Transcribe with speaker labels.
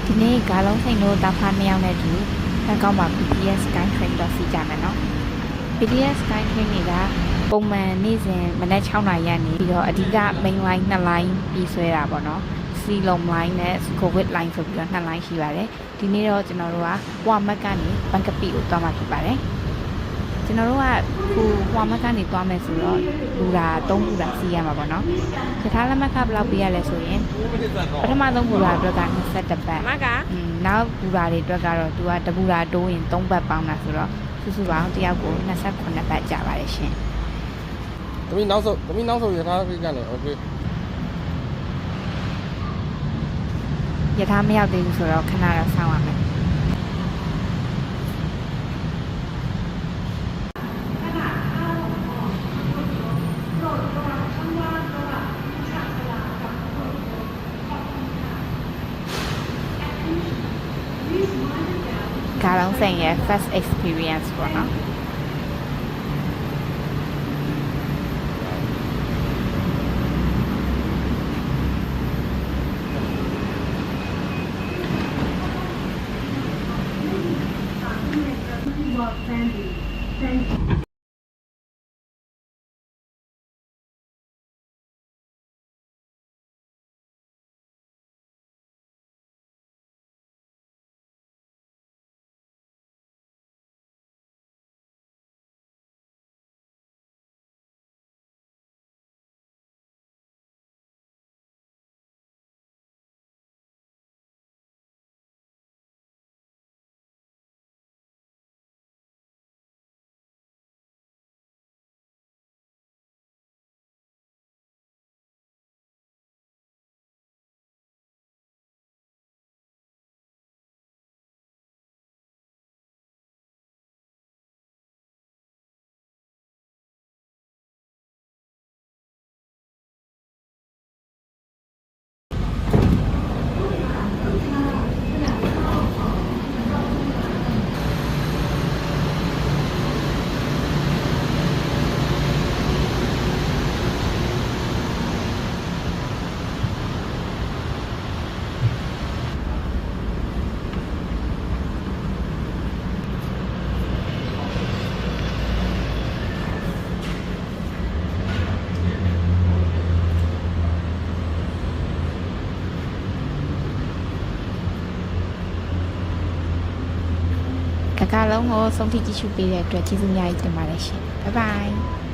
Speaker 1: ဒီနေ့ကားလုံးစိန်တို့တာဖာ2ယောက်နဲ့တူဘန်ကောက်မှာ BTS Skytrain တော့စီးကြမယ်နော် BTS Skytrain တွေကပုံမှန်နေ့စဉ်မနက်6 နာရီကနေပြီးတော့အဓိက main line 2 line ပြီးဆွဲတာပေါ့နော်စီလုံး line နဲ့ COVID line ဆိုပြီးတော့2 line ရှိပါတယ်ဒီနေ့တော့ကျွန်တော်တို့ကဝါမက်ကနေဘန်ကပီကိုသွားမှာဖြစ်ပါတယ်ကျွန်တော်တို့ကခုဟွာမက်ကနေသွားမယ်ဆိုတော့လူလာ3လူလာစီးရမှာပေါ့နော်ရထားလက်မှတ်ကဘယ်လောက်ပေးရလဲဆိုရင်ပထမဆုံးဘူရာအတွက်က20ဘတ်နောက်ဘူရာတွေအတွက်ကတော့သူကတဘူရာတိုးရင်3ဘတ်ပေါင်းတာဆိုတော့စုစုပေါင်းတယောက်ကို28ဘတ်ကျပါတယ်ရှင်
Speaker 2: သမီးနောက်ဆုံးရထားကိစ္စနဲ့โอเค
Speaker 1: ရထားမရောက်သေးဘူးဆိုတော့ခဏတော့စောင့်ရမယ်ကားလုံးစိန်ရဲ့ first experience ပေါ့နော်ကားလုံးကိုဆုံးဖြတ်ကြည့်ရှုပေးတဲ့အတွက်ကျေးဇူးများကြီးတင်ပါတယ်ရှင် Bye bye